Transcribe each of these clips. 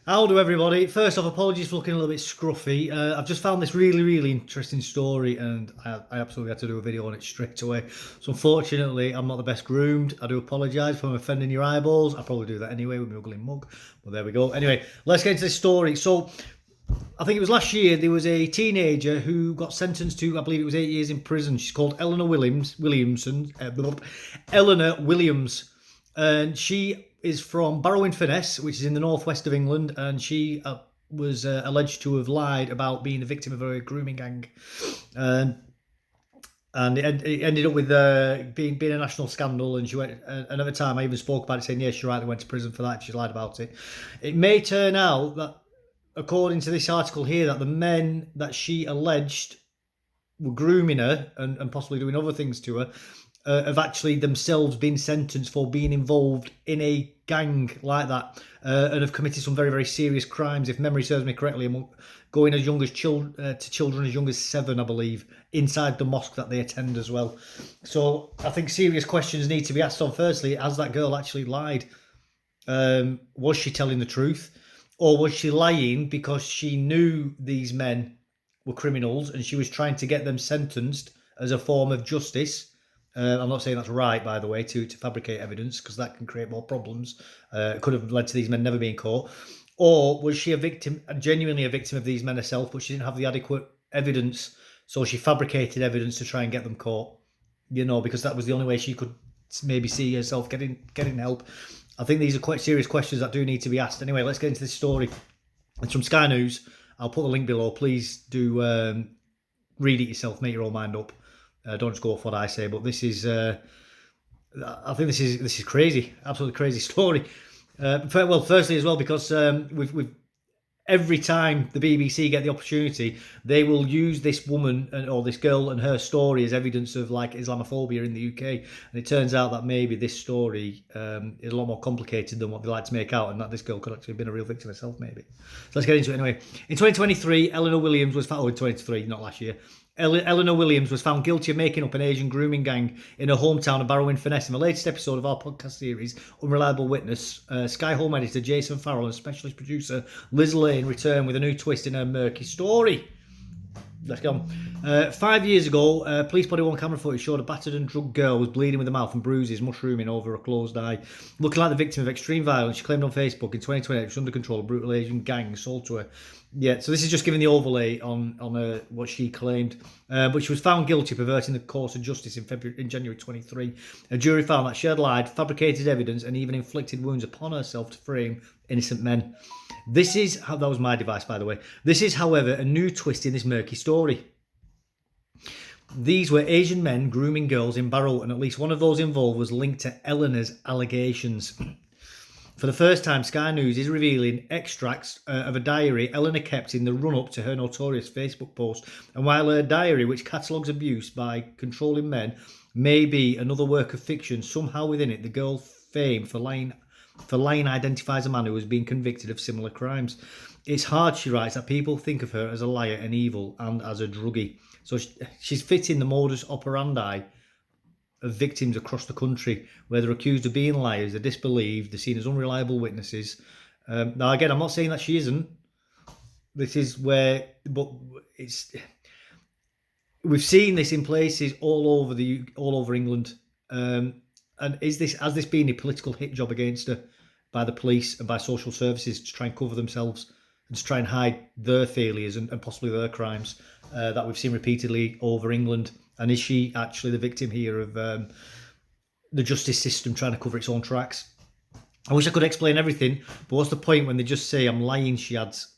How do everybody? First off, apologies for looking a little bit scruffy. I've just found this really interesting story, and I absolutely had to do a video on it straight away. So unfortunately, I'm not the best groomed. I do apologise if I'm offending your eyeballs. I probably do that anyway with my ugly mug. But there we go. Anyway, let's get into this story. So I think it was last year. There was a teenager who got sentenced to, I believe it was 8 years in prison. She's called Eleanor Eleanor Williams, and she is from Barrow-in-Furness, which is in the northwest of England, and she was alleged to have lied about being the victim of a grooming gang. And it ended up with being a national scandal, and she went. And at the time, I even spoke about it, saying, yes, she rightly went to prison for that. She lied about it. It may turn out that, according to this article here, that the men that she alleged were grooming her and possibly doing other things to her have actually themselves been sentenced for being involved in a gang like that, and have committed some very serious crimes, if memory serves me correctly, going as young as to children as young as 7, I believe, inside the mosque that they attend as well. So I think serious questions need to be asked on. Firstly, has that girl actually lied? Was she telling the truth, or was she lying because she knew these men were criminals and she was trying to get them sentenced as a form of justice? I'm not saying that's right, by the way, to fabricate evidence, because that can create more problems. It could have led to these men never being caught. Or was she a victim, genuinely a victim of these men herself, but she didn't have the adequate evidence, so she fabricated evidence to try and get them caught? Because that was the only way she could maybe see herself getting help. I think these are quite serious questions that do need to be asked. Anyway, let's get into this story. It's from Sky News. I'll put the link below. Please do read it yourself, make your own mind up. Don't just go off what I say, but this is, I think this is crazy, absolutely crazy story. Well, firstly as well, because we've every time the BBC get the opportunity, they will use this woman or this girl and her story as evidence of like Islamophobia in the UK. And it turns out that maybe this story is a lot more complicated than what they like to make out, and that this girl could actually have been a real victim herself, maybe. So let's get into it anyway. In 2023, Eleanor Williams was found. Oh, in 2023, not last year. Eleanor Williams was found guilty of making up an Asian grooming gang in her hometown of Barrow-in-Furness. In the latest episode of our podcast series, Unreliable Witness, Sky Home editor Jason Farrell and specialist producer Liz Lane return with a new twist in her murky story. Let's go on. 5 years ago, police body worn camera footage showed a battered and drugged girl was bleeding with the mouth and bruises mushrooming over a closed eye. Looking like the victim of extreme violence, she claimed on Facebook in 2020 it was under control of a brutal Asian gang sold to her. Yeah, so this is just giving the overlay on what she claimed. But she was found guilty of perverting the course of justice in January 23. A jury found that she had lied, fabricated evidence, and even inflicted wounds upon herself to frame innocent men. That was my device, by the way. This is, however, a new twist in this murky story. These were Asian men grooming girls in Barrow, and at least one of those involved was linked to Eleanor's allegations. For the first time, Sky News is revealing extracts of a diary Eleanor kept in the run-up to her notorious Facebook post. And while her diary, which catalogues abuse by controlling men, may be another work of fiction, somehow within it, the girl famed for lying identifies a man who has been convicted of similar crimes. It's hard, she writes, that people think of her as a liar and evil and as a druggie. So she's fitting the modus operandi of victims across the country, where they're accused of being liars, they're disbelieved, they're seen as unreliable witnesses. Now, again, I'm not saying that she isn't. This is where, but we've seen this in places all over England. And has this been a political hit job against her by the police and by social services to try and cover themselves and to try and hide their failures and possibly their crimes that we've seen repeatedly over England? And is she actually the victim here of the justice system trying to cover its own tracks? I wish I could explain everything, but what's the point when they just say I'm lying, she adds?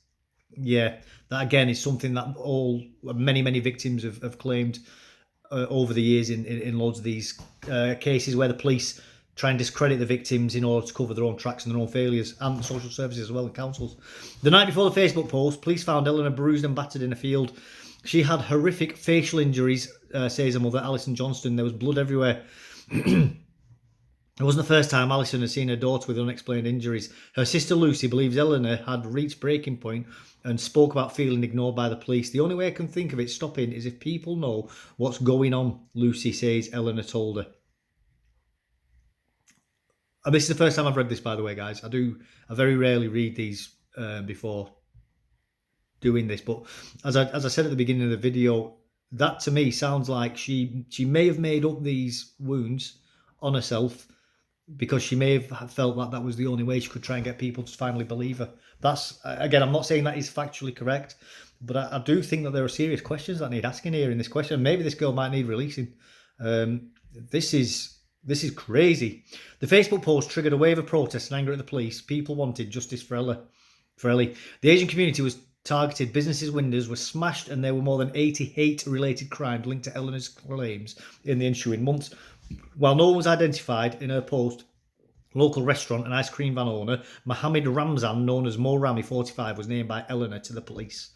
Yeah, that again is something that many victims have claimed over the years in loads of these cases where the police try and discredit the victims in order to cover their own tracks and their own failures, and social services as well, and councils. The night before the Facebook post, police found Eleanor bruised and battered in a field. She had horrific facial injuries, says her mother, Alison Johnston. There was blood everywhere. It wasn't the first time Alison had seen her daughter with unexplained injuries. Her sister Lucy believes Eleanor had reached breaking point and spoke about feeling ignored by the police. The only way I can think of it stopping is if people know what's going on, Lucy says Eleanor told her. And this is the first time I've read this, by the way, guys. I very rarely read these before doing this. But as I said at the beginning of the video, that to me sounds like she may have made up these wounds on herself because she may have felt like that was the only way she could try and get people to finally believe her. That's, again, I'm not saying that is factually correct, but I do think that there are serious questions that need asking here in this question. Maybe this girl might need releasing. This is crazy. The Facebook post triggered a wave of protest and anger at the police. People wanted justice for Ellie. The Asian community was targeted, businesses' windows were smashed, and there were more than 80 hate-related crimes linked to Eleanor's claims in the ensuing months. While no one was identified in her post, local restaurant and ice cream van owner Mohammed Ramzan, known as Mo Rami 45, was named by Eleanor to the police.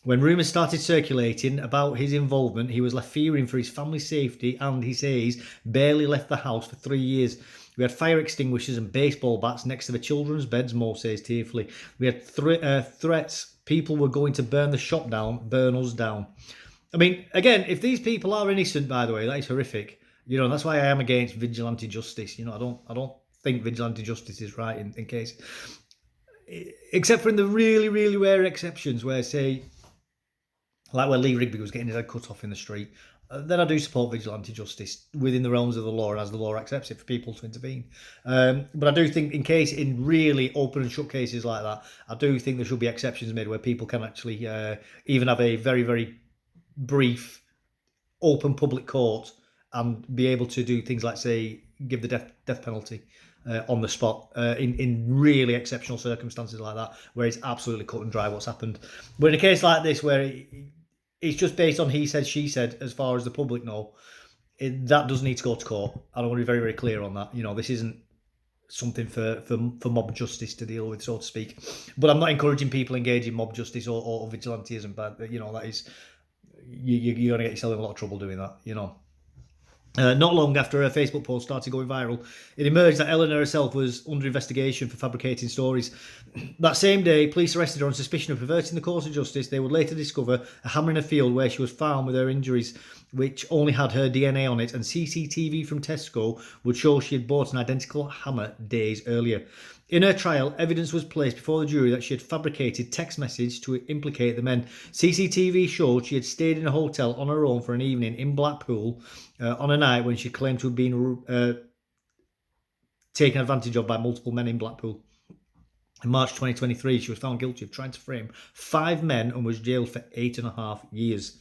When rumours started circulating about his involvement, he was left fearing for his family's safety and, he says, barely left the house for 3 years. We had fire extinguishers and baseball bats next to the children's beds, Mo says tearfully. We had threats. People were going to burn the shop down, burn us down. I mean, again, if these people are innocent, by the way, that is horrific. You know, that's why I am against vigilante justice. You know, I don't think vigilante justice is right in case, except for in the really, really rare exceptions where, say, like where Lee Rigby was getting his head cut off in the street, then I do support vigilante justice within the realms of the law as the law accepts it for people to intervene. But I do think in really open and shut cases like that, I do think there should be exceptions made where people can actually even have a very, very brief open public court and be able to do things like, say, give the death penalty on the spot in really exceptional circumstances like that, where it's absolutely cut and dry what's happened. But in a case like this, where it's just based on he said, she said, as far as the public know, that does need to go to court. I want to be very, very clear on that. You know, this isn't something for mob justice to deal with, so to speak. But I'm not encouraging people engage in mob justice or vigilantism, but, you know, that is, you're going to get yourself in a lot of trouble doing that, you know. Not long after her Facebook post started going viral, it emerged that Eleanor herself was under investigation for fabricating stories. That same day, police arrested her on suspicion of perverting the course of justice. They would later discover a hammer in a field where she was found with her injuries, which only had her DNA on it, and CCTV from Tesco would show she had bought an identical hammer days earlier. In her trial, evidence was placed before the jury that she had fabricated text messages to implicate the men. CCTV showed she had stayed in a hotel on her own for an evening in Blackpool on a night when she claimed to have been taken advantage of by multiple men in Blackpool. In March 2023, she was found guilty of trying to frame 5 men and was jailed for 8.5 years.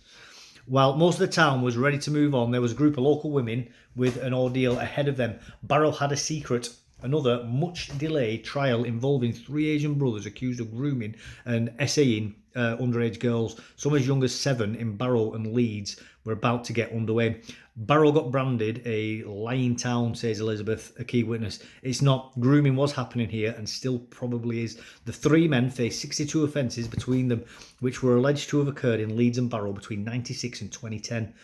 While most of the town was ready to move on, there was a group of local women with an ordeal ahead of them. Barrow had a secret. Another much-delayed trial involving 3 Asian brothers accused of grooming and essaying underage girls, some as young as 7 in Barrow and Leeds, were about to get underway. Barrow got branded a lying town, says Elizabeth, a key witness. It's not. Grooming was happening here and still probably is. The 3 men faced 62 offences between them, which were alleged to have occurred in Leeds and Barrow between 1996 and 2010.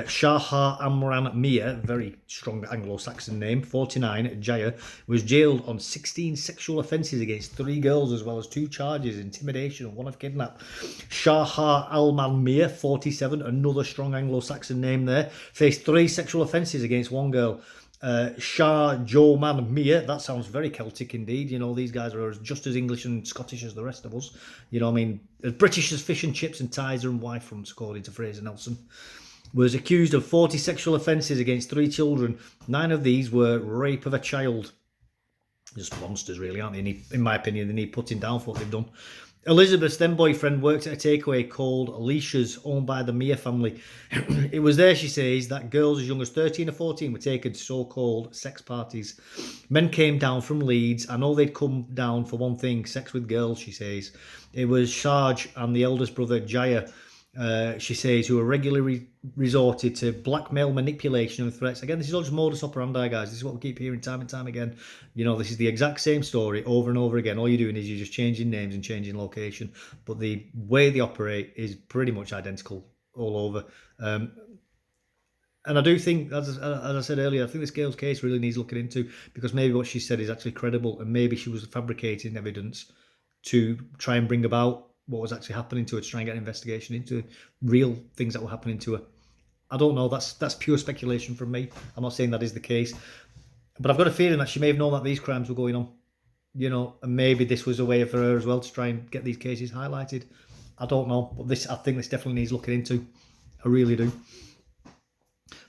Shahar Amran Mia, very strong Anglo-Saxon name, 49, Jaya, was jailed on 16 sexual offences against 3 girls, as well as 2 charges, intimidation and 1 of kidnap. Shahar Alman Mia, 47, another strong Anglo-Saxon name there, faced 3 sexual offences against 1 girl. Shah Joman Mia, that sounds very Celtic indeed. You know, these guys are just as English and Scottish as the rest of us. You know, I mean, as British as fish and chips and ties and wife fronts, according to Fraser Nelson. Was accused of 40 sexual offences against 3 children. 9 of these were rape of a child. Just monsters, really, aren't they? In my opinion, they need putting down for what they've done. Elizabeth's then boyfriend worked at a takeaway called Alicia's, owned by the Mia family. It was there, she says, that girls as young as 13 or 14 were taken to so-called sex parties. Men came down from Leeds. I know they'd come down for one thing, sex with girls, she says. It was Sharj and the eldest brother, Jaya, she says, who are regularly resorted to blackmail, manipulation and threats. Again, this is all just modus operandi, guys. This is what we keep hearing time and time again. You know, this is the exact same story over and over again. All you're doing is you're just changing names and changing location. But the way they operate is pretty much identical all over. And I do think, as I said earlier, I think this girl's case really needs looking into, because maybe what she said is actually credible, and maybe she was fabricating evidence to try and bring about what was actually happening to her, to try and get an investigation into real things that were happening to her. I don't know. That's pure speculation from me. I'm not saying that is the case, but I've got a feeling that she may have known that these crimes were going on. and maybe this was a way for her as well to try and get these cases highlighted. I don't know, but I think this definitely needs looking into. I really do.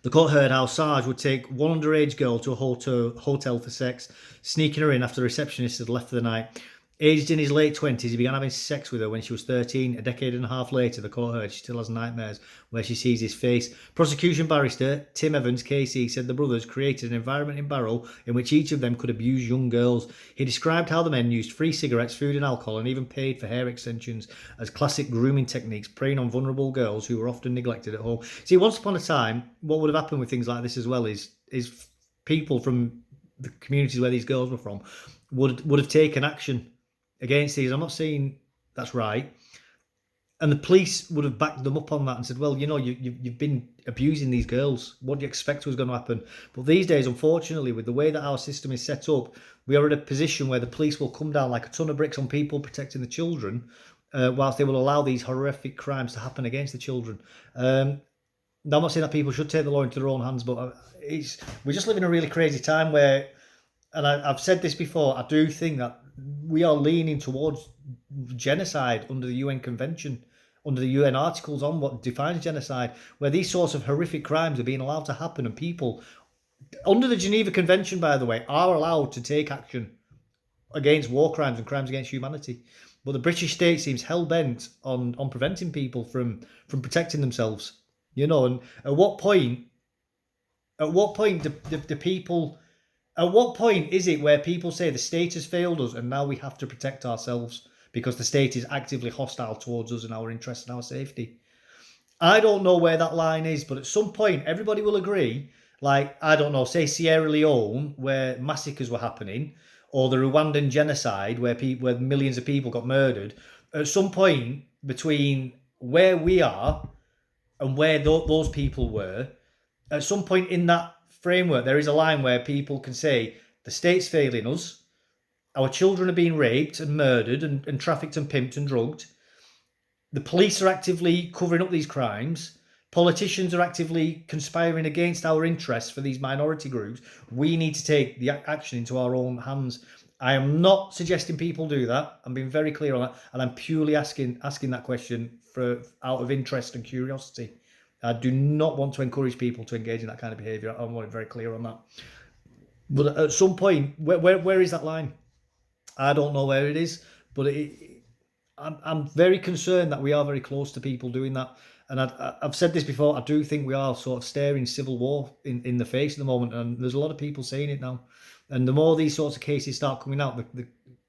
The court heard how Sarge would take one underage girl to a hotel for sex, sneaking her in after the receptionist had left for the night. Aged in his late 20s, he began having sex with her when she was 13. A decade and a half later, the court heard she still has nightmares where she sees his face. Prosecution barrister Tim Evans, KC, said the brothers created an environment in Barrow in which each of them could abuse young girls. He described how the men used free cigarettes, food and alcohol, and even paid for hair extensions as classic grooming techniques, preying on vulnerable girls who were often neglected at home. See, once upon a time, what would have happened with things like this as well is people from the communities where these girls were from would have taken action against these. I'm not saying that's right. And the police would have backed them up on that and said, well, you've been abusing these girls. What do you expect was going to happen? But these days, unfortunately, with the way that our system is set up, we are in a position where the police will come down like a ton of bricks on people protecting the children, whilst they will allow these horrific crimes to happen against the children. Now, I'm not saying that people should take the law into their own hands, but we just live in a really crazy time where, and I've said this before, I do think that we are leaning towards genocide under the UN Convention, under the UN articles on what defines genocide, where these sorts of horrific crimes are being allowed to happen, and people, under the Geneva Convention, by the way, are allowed to take action against war crimes and crimes against humanity. But the British state seems hell-bent on preventing people from protecting themselves. And at what point do people... At what point is it where people say the state has failed us and now we have to protect ourselves because the state is actively hostile towards us and our interests and our safety? I don't know where that line is, but at some point everybody will agree, like, I don't know, say Sierra Leone, where massacres were happening, or the Rwandan genocide where millions of people got murdered. At some point between where we are and where those people were, at some point in that framework, there is a line where people can say the state's failing us, our children are being raped and murdered and trafficked and pimped and drugged, the police are actively covering up these crimes, politicians are actively conspiring against our interests for these minority groups. We need to take the action into our own hands. I am not suggesting people do that. I'm being very clear on that, and I'm purely asking that question out of interest and curiosity. I do not want to encourage people to engage in that kind of behaviour. I want to be very clear on that. But at some point, where is that line? I don't know where it is, but I'm very concerned that we are very close to people doing that. And I've said this before, I do think we are sort of staring civil war in the face at the moment, and there's a lot of people saying it now. And the more these sorts of cases start coming out,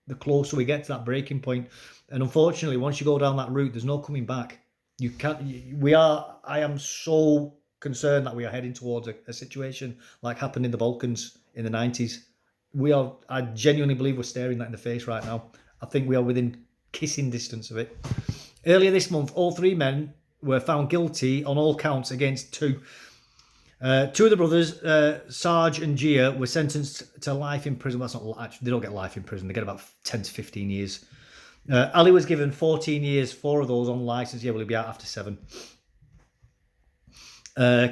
the closer we get to that breaking point. And unfortunately, once you go down that route, there's no coming back. I am so concerned that we are heading towards a situation like happened in the Balkans in the 90s. I genuinely believe we're staring that in the face right now. I think we are within kissing distance of it. Earlier this month, all three men were found guilty on all counts against two. Two of the brothers, Sarge and Gia, were sentenced to life in prison. That's not actually, they don't get life in prison. They get about 10 to 15 years. Ali was given 14 years, 4 of those on licence. Yeah, will he be out after 7?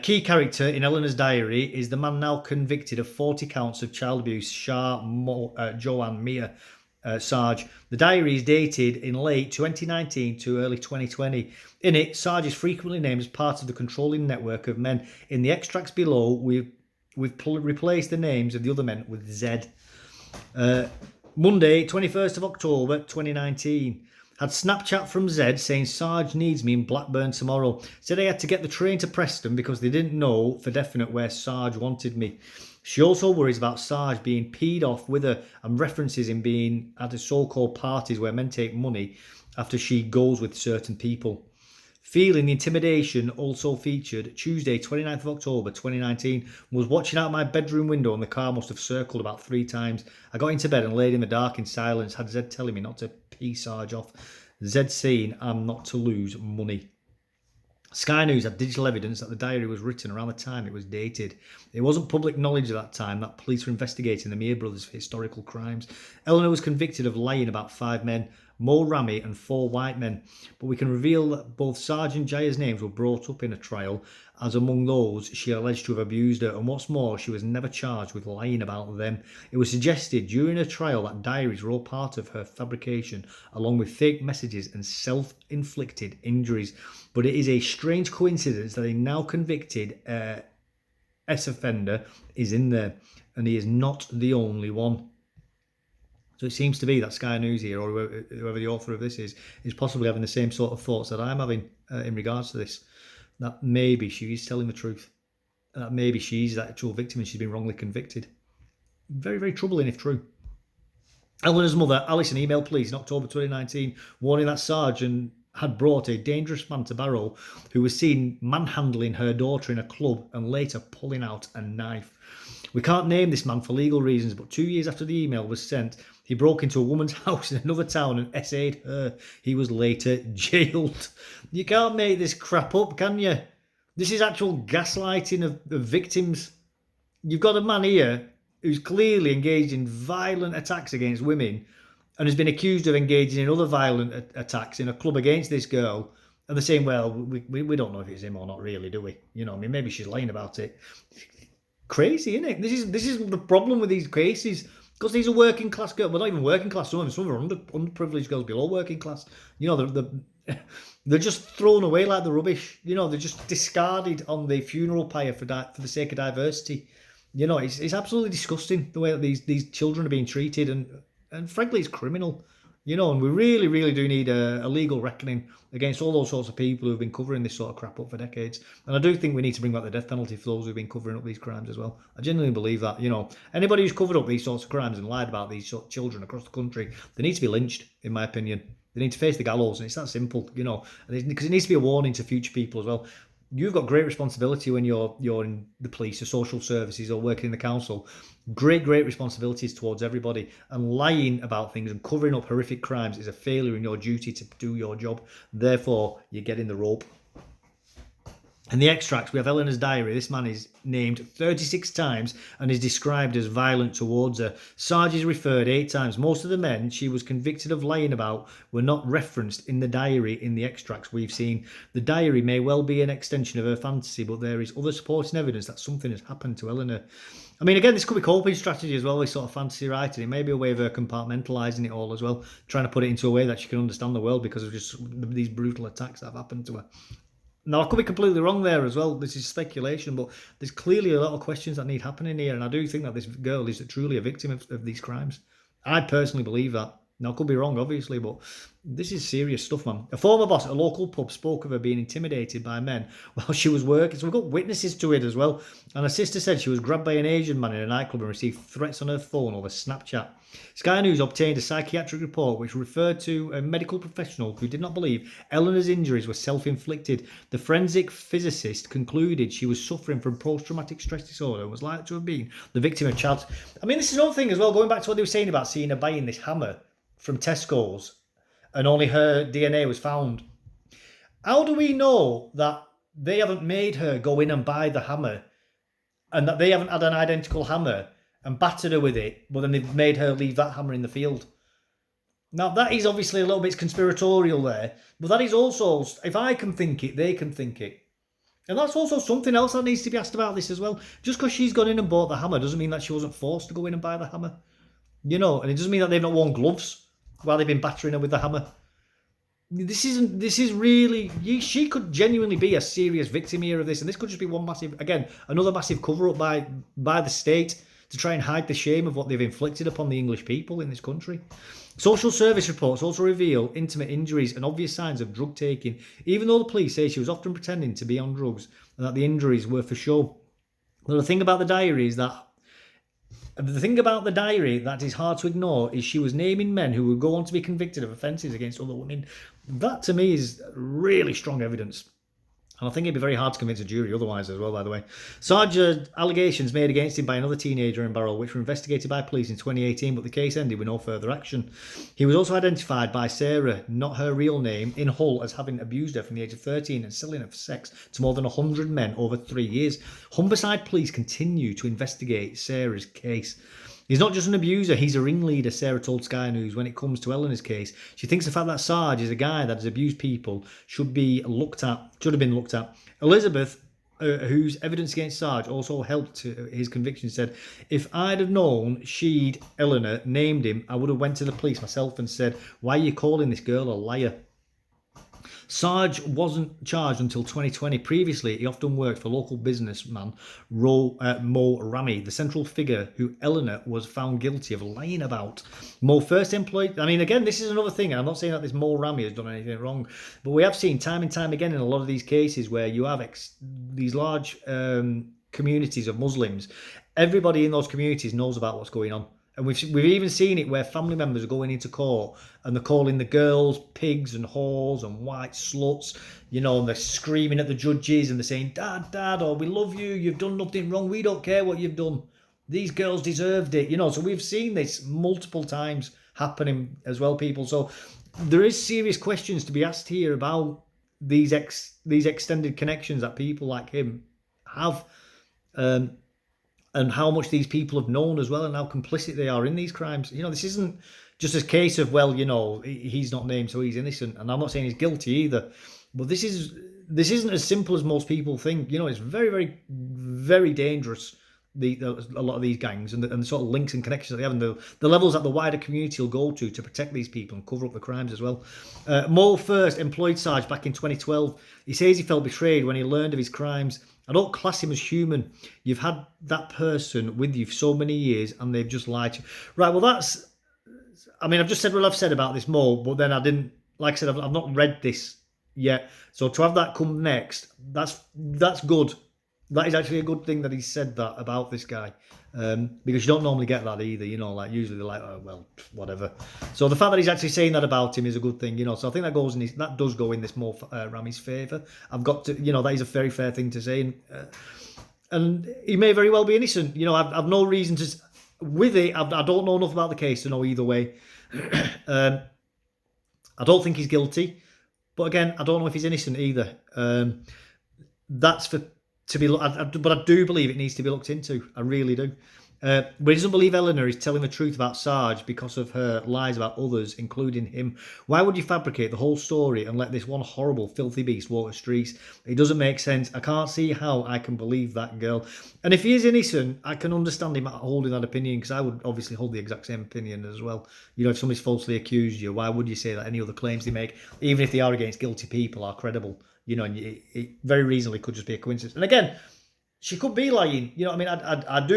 Key character in Eleanor's diary is the man now convicted of 40 counts of child abuse, Joanne Mia Sarge. The diary is dated in late 2019 to early 2020. In it, Sarge is frequently named as part of the controlling network of men. In the extracts below, we've replaced the names of the other men with Z. Monday, 21st of October 2019. Had Snapchat from Z saying Sarge needs me in Blackburn tomorrow. Said I had to get the train to Preston because they didn't know for definite where Sarge wanted me. She also worries about Sarge being peed off with her and references him being at the so-called parties where men take money after she goes with certain people. Feeling the intimidation also featured Tuesday, 29th of October 2019, was watching out my bedroom window and the car must have circled about 3 times. I got into bed and laid in the dark in silence, had Zed telling me not to pee Sarge off. Zed saying I'm not to lose money. Sky News had digital evidence that the diary was written around the time it was dated. It wasn't public knowledge at that time that police were investigating the Mia brothers for historical crimes. Eleanor was convicted of lying about 5 men. Mo Rami, and 4 white men. But we can reveal that both Sergeant Jaya's names were brought up in a trial, as among those she alleged to have abused her, and what's more, she was never charged with lying about them. It was suggested during her trial that diaries were all part of her fabrication, along with fake messages and self-inflicted injuries. But it is a strange coincidence that a now convicted ex-offender is in there, and he is not the only one. So it seems to be that Sky News here, or whoever the author of this is possibly having the same sort of thoughts that I'm having in regards to this. That maybe she's telling the truth. That maybe she's the actual victim and she's been wrongly convicted. Very, very troubling if true. Eleanor's mother, Alison, emailed police in October 2019, warning that Sergeant had brought a dangerous man to Barrow who was seen manhandling her daughter in a club and later pulling out a knife. We can't name this man for legal reasons, but 2 years after the email was sent, he broke into a woman's house in another town and essayed her. He was later jailed. You can't make this crap up, can you? This is actual gaslighting of victims. You've got a man here who's clearly engaged in violent attacks against women and has been accused of engaging in other violent attacks in a club against this girl. And they're saying, well, we don't know if it's him or not really, do we? You know, I mean, maybe she's lying about it. Crazy, isn't it? This is the problem with these cases. Because these are working class girls. Well, not even working class. Some of them are underprivileged girls below working class. You know, they're just thrown away like the rubbish. You know, they're just discarded on the funeral pyre for the sake of diversity. You know, it's absolutely disgusting the way that these children are being treated, and frankly, it's criminal. You know, and we really, really do need a legal reckoning against all those sorts of people who've been covering this sort of crap up for decades. And I do think we need to bring back the death penalty for those who've been covering up these crimes as well. I genuinely believe that, you know, anybody who's covered up these sorts of crimes and lied about these sort of children across the country, they need to be lynched, in my opinion. They need to face the gallows, and it's that simple, you know, because it needs to be a warning to future people as well. You've got great responsibility when you're in the police or social services or working in the council. Great responsibilities towards everybody. And lying about things and covering up horrific crimes is a failure in your duty to do your job. Therefore, you get in the rope. In the extracts, we have Eleanor's diary. This man is named 36 times and is described as violent towards her. Sarge is referred 8 times. Most of the men she was convicted of lying about were not referenced in the diary in the extracts we've seen. The diary may well be an extension of her fantasy, but there is other supporting evidence that something has happened to Eleanor. I mean, again, this could be coping strategy as well, this sort of fantasy writing. It may be a way of her compartmentalising it all as well, trying to put it into a way that she can understand the world because of just these brutal attacks that have happened to her. Now, I could be completely wrong there as well. This is speculation, but there's clearly a lot of questions that need happening here, and I do think that this girl is truly a victim of these crimes. I personally believe that. Now, I could be wrong, obviously, but this is serious stuff, man. A former boss at a local pub spoke of her being intimidated by men while she was working, so we've got witnesses to it as well. And her sister said she was grabbed by an Asian man in a nightclub and received threats on her phone over Snapchat. Sky News obtained a psychiatric report which referred to a medical professional who did not believe Eleanor's injuries were self-inflicted. The forensic physicist concluded she was suffering from post-traumatic stress disorder and was likely to have been the victim of child. I mean, this is another thing as well, going back to what they were saying about seeing her buying this hammer from Tesco's and only her DNA was found. How do we know that they haven't made her go in and buy the hammer and that they haven't had an identical hammer and battered her with it, but then they've made her leave that hammer in the field? Now, that is obviously a little bit conspiratorial there, but that is also, if I can think it, they can think it. And that's also something else that needs to be asked about this as well. Just because she's gone in and bought the hammer doesn't mean that she wasn't forced to go in and buy the hammer. You know, and it doesn't mean that they've not worn gloves while they've been battering her with the hammer. This is really, she could genuinely be a serious victim here of this, and this could just be one massive, again, another massive cover-up by the state to try and hide the shame of what they've inflicted upon the English people in this country. Social service reports also reveal intimate injuries and obvious signs of drug taking, even though the police say she was often pretending to be on drugs and that the injuries were for show. Well, the thing about the diary that is hard to ignore is she was naming men who would go on to be convicted of offences against other women. That, to me, is really strong evidence. And I think it'd be very hard to convince a jury otherwise as well, by the way. Sarge allegations made against him by another teenager in Barrow, which were investigated by police in 2018, but the case ended with no further action. He was also identified by Sarah, not her real name, in Hull as having abused her from the age of 13 and selling her for sex to more than 100 men over 3 years. Humberside police continue to investigate Sarah's case. He's not just an abuser, he's a ringleader, Sarah told Sky News. When it comes to Eleanor's case, she thinks the fact that Sarge is a guy that has abused people should have been looked at. Elizabeth, whose evidence against Sarge also helped his conviction, said, if I'd have known Eleanor, named him, I would have went to the police myself and said, why are you calling this girl a liar? Sarge wasn't charged until 2020. Previously, he often worked for local businessman Mo Rami, the central figure who Eleanor was found guilty of lying about. Mo first employed... I mean, again, this is another thing. I'm not saying that this Mo Rami has done anything wrong, but we have seen time and time again in a lot of these cases where you have these large communities of Muslims. Everybody in those communities knows about what's going on. And we've even seen it where family members are going into court and they're calling the girls pigs and whores and white sluts, and they're screaming at the judges and they're saying, Dad, or we love you, you've done nothing wrong, we don't care what you've done. These girls deserved it, So we've seen this multiple times happening as well, people. So there is serious questions to be asked here about these extended connections that people like him have. And how much these people have known as well and how complicit they are in these crimes. This isn't just a case of, he's not named, so he's innocent. And I'm not saying he's guilty either. But this isn't as simple as most people think. It's very, very, very dangerous, a lot of these gangs and the sort of links and connections that they have and the levels that the wider community will go to protect these people and cover up the crimes as well. Mo first employed Sarge back in 2012. He says he felt betrayed when he learned of his crimes. I don't class him as human. You've had that person with you for so many years and they've just lied to you. Right, well, I've just said what I've said about this Mo, but then I didn't, like I said, I've not read this yet. So to have that come next, that's good. That is actually a good thing that he said that about this guy, because you don't normally get that either. Usually they're like, oh well, whatever. So the fact that he's actually saying that about him is a good thing. So I think that does go in this Mo Rami's favour. I've got to, that is a very fair thing to say, and he may very well be innocent. I've no reason to with it. I don't know enough about the case to know either way. I don't think he's guilty, but again, I don't know if he's innocent either. That's for. But I do believe it needs to be looked into. I really do. But he doesn't believe Eleanor is telling the truth about Sarge because of her lies about others, including him. Why would you fabricate the whole story and let this one horrible, filthy beast walk the streets? It doesn't make sense. I can't see how I can believe that girl. And if he is innocent, I can understand him holding that opinion, because I would obviously hold the exact same opinion as well. If somebody's falsely accused you, why would you say that any other claims they make, even if they are against guilty people, are credible? And it very reasonably could just be a coincidence. And again, she could be lying. I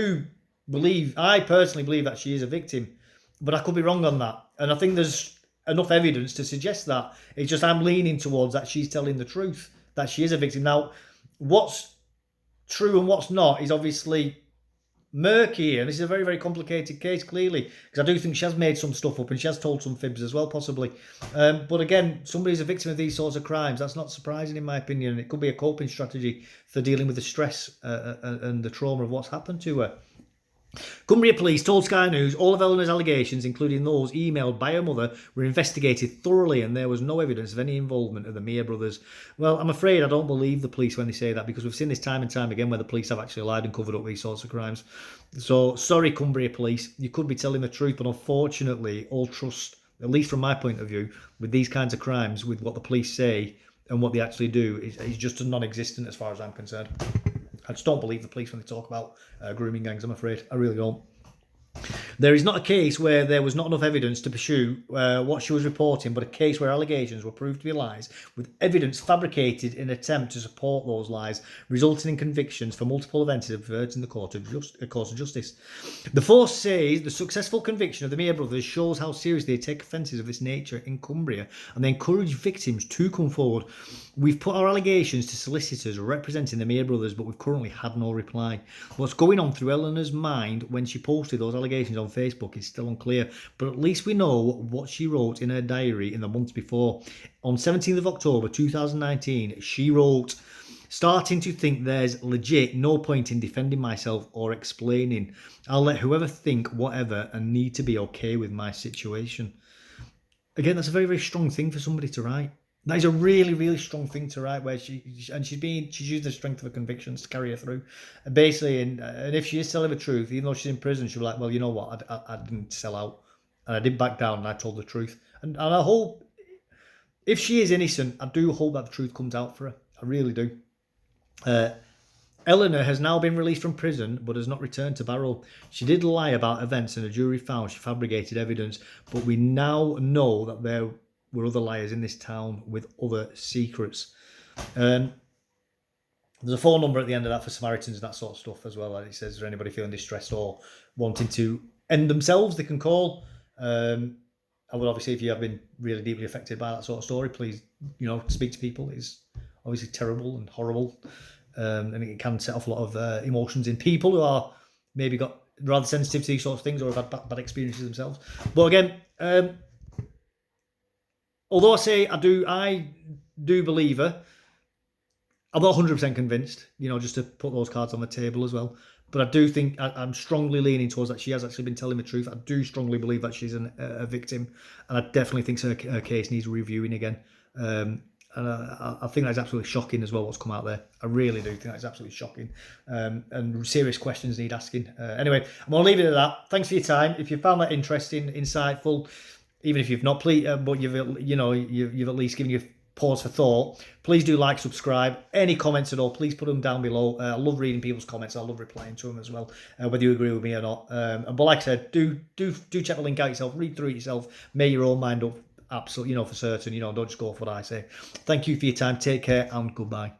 personally believe that she is a victim, but I could be wrong on that. And I think there's enough evidence to suggest that. It's just I'm leaning towards that she's telling the truth, that she is a victim. Now, what's true and what's not is obviously murky, and this is a very, very complicated case, clearly, because I do think she has made some stuff up and she has told some fibs as well, possibly. But again, somebody's a victim of these sorts of crimes. That's not surprising, in my opinion. It could be a coping strategy for dealing with the stress and the trauma of what's happened to her. Cumbria Police told Sky News all of Eleanor's allegations, including those emailed by her mother, were investigated thoroughly and there was no evidence of any involvement of the Mia brothers. Well, I'm afraid I don't believe the police when they say that, because we've seen this time and time again where the police have actually lied and covered up these sorts of crimes. So, sorry, Cumbria Police, you could be telling the truth, but unfortunately, all trust, at least from my point of view, with these kinds of crimes, with what the police say and what they actually do, is just non-existent as far as I'm concerned. I just don't believe the police when they talk about grooming gangs, I'm afraid. I really don't. There is not a case where there was not enough evidence to pursue what she was reporting, but a case where allegations were proved to be lies, with evidence fabricated in an attempt to support those lies, resulting in convictions for multiple offences averting the course of justice. The force says the successful conviction of the Mia brothers shows how seriously they take offences of this nature in Cumbria, and they encourage victims to come forward. We've put our allegations to solicitors representing the Mia brothers, but we've currently had no reply. What's going on through Eleanor's mind when she posted those allegations on Facebook is still unclear, but at least we know what she wrote in her diary in the months before. On 17th of October 2019, she wrote, "Starting to think there's legit no point in defending myself or explaining. I'll let whoever think whatever and need to be okay with my situation." Again, that's a very, very strong thing for somebody to write. That is a really, really strong thing to write. Where she's using the strength of her convictions to carry her through. And basically, and if she is telling the truth, even though she's in prison, she'll be like, well, you know what, I didn't sell out, and I didn't back down, and I told the truth. And I hope, if she is innocent, I do hope that the truth comes out for her. I really do. Eleanor has now been released from prison but has not returned to Barrow. She did lie about events and the jury found she fabricated evidence, but we now know that there were other liars in this town with other secrets. There's a phone number at the end of that for Samaritans and that sort of stuff as well. Like it says, is there anybody feeling distressed or wanting to end themselves, they can call. I would obviously, if you have been really deeply affected by that sort of story, please, speak to people. It's obviously terrible and horrible. And it can set off a lot of emotions in people who are maybe got rather sensitive to these sorts of things or have had bad experiences themselves. But again, although I say I do believe her, I'm not 100% convinced, just to put those cards on the table as well. But I do think I'm strongly leaning towards that she has actually been telling the truth. I do strongly believe that she's a victim, and I definitely think her case needs reviewing again. And I think that's absolutely shocking as well, what's come out there. I really do think that's absolutely shocking. And serious questions need asking. Anyway, I'm going to leave it at that. Thanks for your time. If you found that interesting, insightful, even if you've not, please, but you've at least given your pause for thought, please do like, subscribe. Any comments at all, please put them down below. I love reading people's comments. I love replying to them as well, whether you agree with me or not. But like I said, do check the link out yourself, read through it yourself, make your own mind up. Absolutely, for certain, don't just go for what I say. Thank you for your time. Take care and goodbye.